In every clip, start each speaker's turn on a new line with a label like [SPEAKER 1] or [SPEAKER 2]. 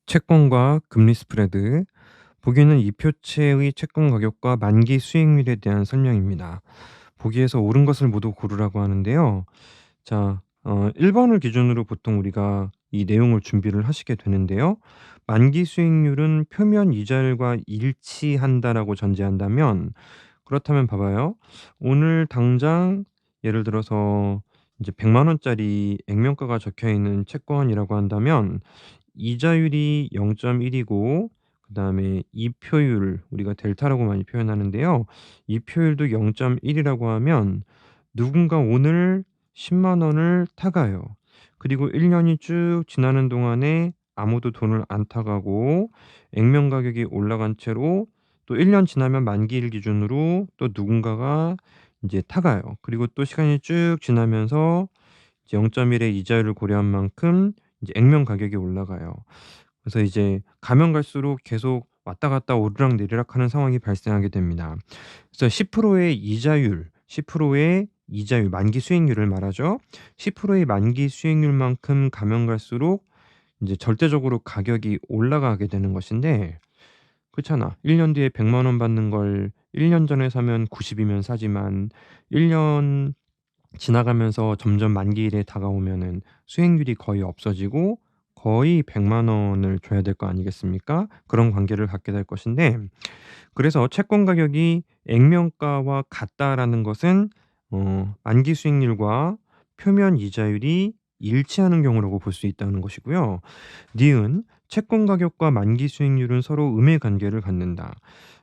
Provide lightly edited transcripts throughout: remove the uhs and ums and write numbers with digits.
[SPEAKER 1] 채권과 금리 스프레드, 보기는 이표체의 채권 가격과 만기 수익률에 대한 설명입니다. 보기에서 옳은 것을 모두 고르라고 하는데요. 자, 1 번을 기준으로 보통 우리가 이 내용을 준비를 하시게 되는데요. 만기 수익률은 표면 이자율과 일치한다라고 전제한다면, 그렇다면 봐봐요. 오늘 당장 예를 들어서 이제 1 0 0 원짜리 액면가가 적혀 있는 채권이라고 한다면 이자율이 0.1 이고, 그다음에 이표율, 우리가 델타라고 많이 표현하는데요. 이표율도 0.1 이라고 하면 누군가 오늘 1 0 원을 타가요. 그리고 1 년이 쭉 지나는 동안에 아무도 돈을 안 타가고 액면 가격이 올라간 채로 또 1년 지나면 만기일 기준으로 또 누군가가 인제 타가요. 그리고 또 시간이 쭉 지나면서 이제 0.1의 이자율을 고려한 만큼 이제 액면 가격이 올라가요. 그래서 이제 가면 갈수록 계속 왔다 갔다 오르락내리락 하는 상황이 발생하게 됩니다. 그래서 10%의 이자율, 10%의 이자율, 만기 수익률을 말하죠. 10%의 만기 수익률만큼 가면 갈수록 인제 절대적으로 가격이 올라가게 되는 것인데, 그렇잖아. 1년 뒤에 1 0 0원 받는 걸 1년 전에 사면 90 이면 사지만 1년 지나가면서 점점 만기일에 다가오면은 수익률이 거의 없어지고 거의 1 0 0 원을 줘야 될 거 아니겠습니까? 그런 관계를 갖게 될 것인데, 그래서 채권 가격이 액면가와 같다라는 것은 만기 수익률과 표면 이자율이 일치하는 경우라고 볼 수 있다는 것이고요. 니은 채권 가격과 만기 수익률은 서로 음의 관계를 갖는다.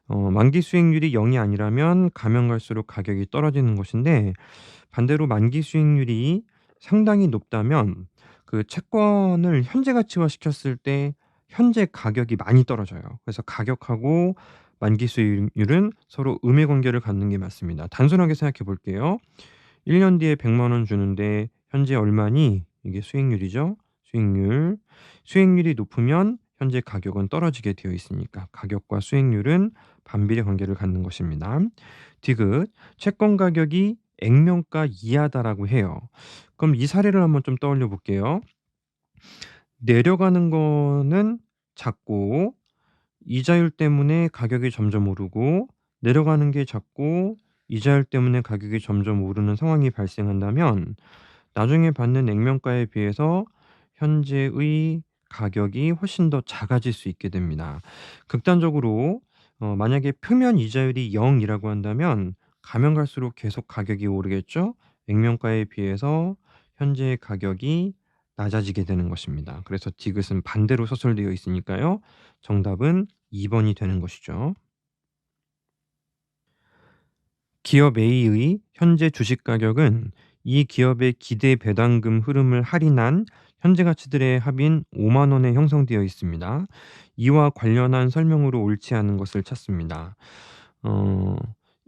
[SPEAKER 1] 만기 수익률이 0이 아니라면 가면 갈수록 가격이 떨어지는 것인데, 반대로 만기 수익률이 상당히 높다면 그 채권을 현재 가치화 시켰을 때 현재 가격이 많이 떨어져요. 그래서 가격하고 만기 수익률은 서로 음의 관계를 갖는 게 맞습니다. 단순하게 생각해 볼게요. 1년 뒤에 1 0 0 원 주는데 현재 얼마니? 이게 수익률이죠. 수익률. 수익률이 높으면 현재 가격은 떨어지게 되어 있으니까 가격과 수익률은 반비례 관계를 갖는 것입니다. 디귿 채권 가격이 액면가 이하다라고 해요. 그럼 이 사례를 한번 좀 떠올려 볼게요. 내려가는 거는 작고 이자율 때문에 가격이 점점 오르고, 내려가는 게 작고 이자율 때문에 가격이 점점 오르는 상황이 발생한다면 나중에 받는 액면가에 비해서 현재의 가격이 훨씬 더 작아질 수 있게 됩니다. 극단적으로 만약에 표면 이자율이 0 이라고 한다면 가면 갈수록 계속 가격이 오르겠죠. 액면가에 비해서 현재의 가격이 낮아지게 되는 것입니다. 그래서 디귿은 반대로 서술되어 있으니까요. 정답은 2 번이 되는 것이죠. 기업 A의 현재 주식 가격은 이 기업의 기대 배당금 흐름을 할인한 현재 가치들의 합인 5만 원에 형성되어 있습니다. 이와 관련한 설명으로 옳지 않은 것을 찾습니다. 어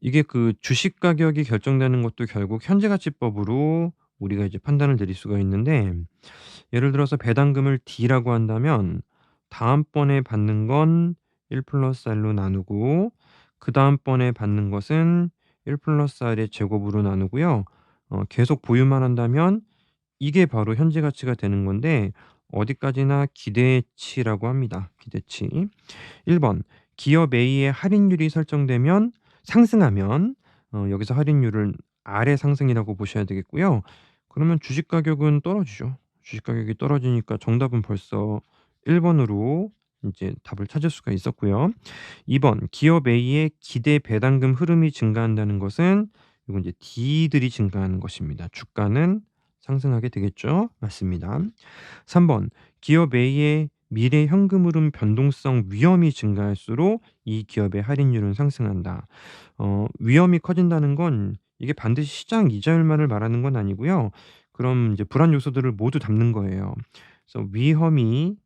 [SPEAKER 1] 이게 그 주식 가격이 결정되는 것도 결국 현재 가치법으로 우리가 이제 판단을 내릴 수가 있는데, 예를 들어서 배당금을 D라고 한다면 다음번에 받는 건 1 플러스 R로 나누고, 그다음번에 받는 것은 1 플러스 R의 제곱으로 나누고요. 계속 보유만 한다면 이게 바로 현재 가치가 되는 건데, 어디까지나 기대치라고 합니다. 기대치. 1 번 기업 A의 할인율이 설정되면 상승하면 여기서 할인율은 R의 상승이라고 보셔야 되겠고요. 그러면 주식 가격은 떨어지죠. 주식 가격이 떨어지니까 정답은 벌써 1 번으로 인제 답을 찾을 수가 있었고요. 2번 기업 A의 기대 배당금 흐름이 증가한다는 것은 요건 이제 D들이 증가하는 것입니다. 주가는 상승하게 되겠죠. 맞습니다. 3번 기업 A의 미래 현금 흐름 변동성 위험이 증가할수록 이 기업의 할인율은 상승한다. 위험이 커진다는 건 이게 반드시 시장 이자율만을 말하는 건 아니고요. 그럼 이제 불안 요소들을 모두 담는 거예요. 그래서 위험이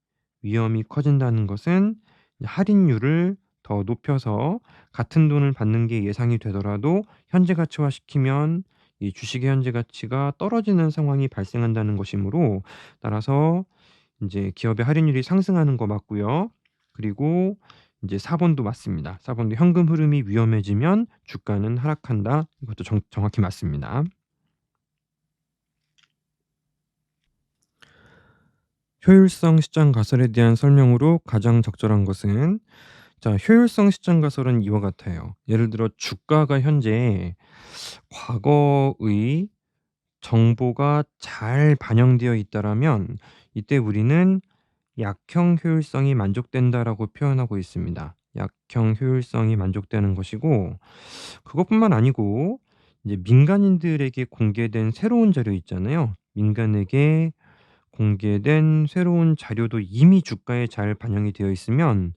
[SPEAKER 1] 커진다는 것은 할인율을 더 높여서 같은 돈을 받는 게 예상이 되더라도 현재 가치화시키면 이 주식의 현재 가치가 떨어지는 상황이 발생한다는 것이므로, 따라서 인제 기업의 할인율이 상승하는 거 맞고요. 그리고 인제 4 번도 맞습니다. 4 번도 현금 흐름이 위험해지면 주가는 하락한다. 이것도 정확히 맞습니다. 효율성 시장 가설에 대한 설명으로 가장 적절한 것은, 자, 효율성 시장 가설은 이와 같아요. 예를 들어 주가가 현재 과거의 정보가 잘 반영되어 있다라면 이때 우리는 약형 효율성이 만족된다라고 표현하고 있습니다. 약형 효율성이 만족되는 것이고, 그것뿐만 아니고 이제 민간인들에게 공개된 새로운 자료 있잖아요. 민간에게 공개된 새로운 자료도 이미 주가에 잘 반영이 되어 있으면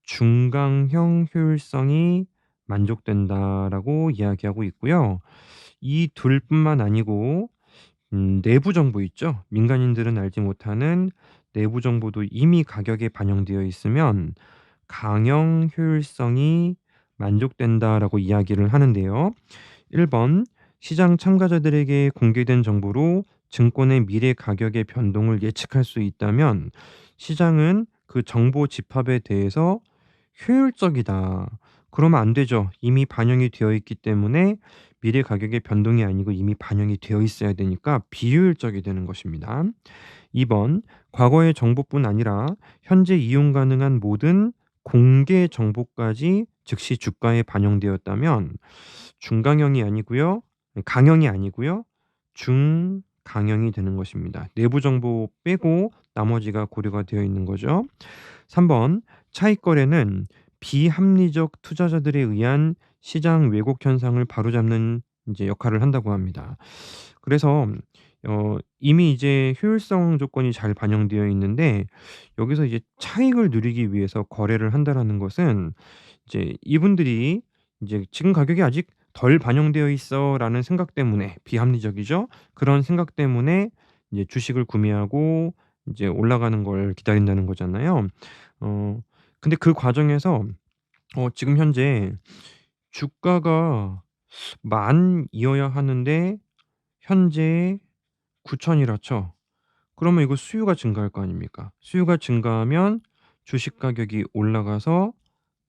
[SPEAKER 1] 중강형 효율성이 만족된다라고 이야기하고 있고요. 이 둘뿐만 아니고 내부 정보 있죠. 민간인들은 알지 못하는 내부 정보도 이미 가격에 반영되어 있으면 강형 효율성이 만족된다라고 이야기를 하는데요. 1 번, 시장 참가자들에게 공개된 정보로 증권의 미래 가격의 변동을 예측할 수 있다면 시장은 그 정보 집합에 대해서 효율적이다. 그러면 안 되죠. 이미 반영이 되어 있기 때문에 미래 가격의 변동이 아니고 이미 반영이 되어 있어야 되니까 비효율적이 되는 것입니다. 2 번, 과거의 정보뿐 아니라 현재 이용 가능한 모든 공개 정보까지 즉시 주가에 반영되었다면 중강형이 아니고요. 강형이 아니고요. 중강형이 되는 것입니다. 내부 정보 빼고 나머지가 고려가 되어 있는 거죠. 3 번, 차익 거래는 비합리적 투자자들에 의한 시장 왜곡 현상을 바로잡는 이제 역할을 한다고 합니다. 그래서 이미 이제 효율성 조건이 잘 반영되어 있는데 여기서 이제 차익을 누리기 위해서 거래를 한다라는 것은 이제 이분들이 이제 '지금 가격이 아직 덜 반영되어 있어.'라는 생각 때문에, 비합리적이죠. 그런 생각 때문에 이제 주식을 구매하고 이제 올라가는 걸 기다린다는 거잖아요. 어 근데 그 과정에서 지금 현재 주가가 10,000이어야 하는데 현재 9,000이라 쳐. 그러면 이거 수요가 증가할 거 아닙니까? 수요가 증가하면 주식 가격이 올라가서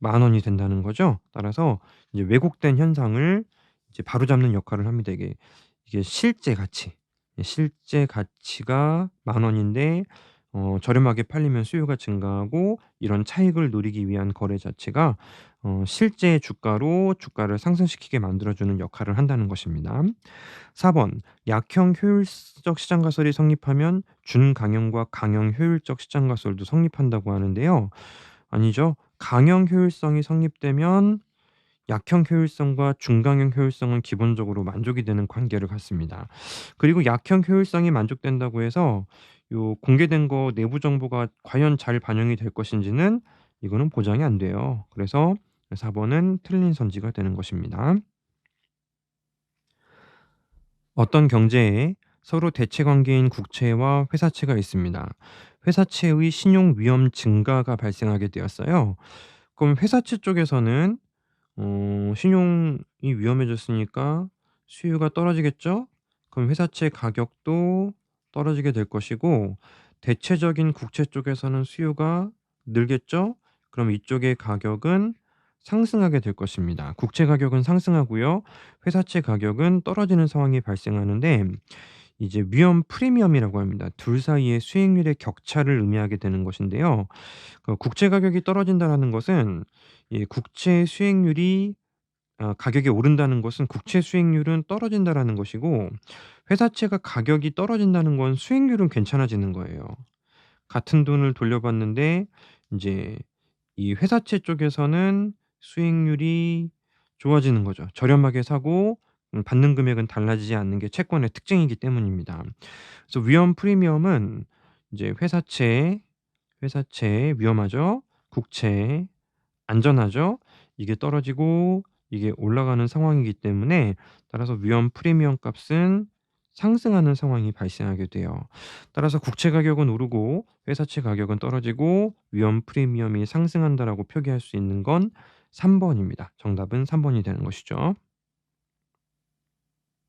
[SPEAKER 1] 10,000원이 된다는 거죠. 따라서 이제 왜곡된 현상을 이제 바로잡는 역할을 합니다. 이게 실제 가치. 실제 가치가 10,000원인데 저렴하게 팔리면 수요가 증가하고 이런 차익을 노리기 위한 거래 자체가 실제 주가로 주가를 상승시키게 만들어 주는 역할을 한다는 것입니다. 4 번, 약형 효율적 시장 가설이 성립하면 준강형과 강형 효율적 시장 가설도 성립한다고 하는데요. 아니죠. 강형 효율성이 성립되면 약형 효율성과 중강형 효율성은 기본적으로 만족이 되는 관계를 갖습니다. 그리고 약형 효율성이 만족된다고 해서 요 공개된 거 내부 정보가 과연 잘 반영이 될 것인지는 이거는 보장이 안 돼요. 그래서 4 번은 틀린 선지가 되는 것입니다. 어떤 경제에 서로 대체 관계인 국채와 회사채가 있습니다. 회사채의 신용 위험 증가가 발생하게 되었어요. 그럼 회사채 쪽에서는 신용이 위험해졌으니까 수요가 떨어지겠죠? 그럼 회사채 가격도 떨어지게 될 것이고, 대체적인 국채 쪽에서는 수요가 늘겠죠? 그럼 이쪽의 가격은 상승하게 될 것입니다. 국채 가격은 상승하고요. 회사채 가격은 떨어지는 상황이 발생하는데 이제 위험 프리미엄이라고 합니다. 둘 사이의 수익률의 격차를 의미하게 되는 것인데요. 그 국채 가격이 떨어진다라는 것은 이 국채 수익률이 가격이 오른다는 것은 국채 수익률은 떨어진다라는 것이고, 회사채가 가격이 떨어진다는 건 수익률은 괜찮아지는 거예요. 같은 돈을 돌려받는데 인제 이 회사채 쪽에서는 수익률이 좋아지는 거죠. 저렴하게 사고 받는 금액은 달라지지 않는 게 채권의 특징이기 때문입니다. 그래서 위험 프리미엄은 이제 회사채 위험하죠. 국채 안전하죠. 이게 떨어지고 이게 올라가는 상황이기 때문에 따라서 위험 프리미엄 값은 상승하는 상황이 발생하게 돼요. 따라서 국채 가격은 오르고 회사채 가격은 떨어지고 위험 프리미엄이 상승한다라고 표기할 수 있는 건 3 번입니다. 정답은 3 번이 되는 것이죠.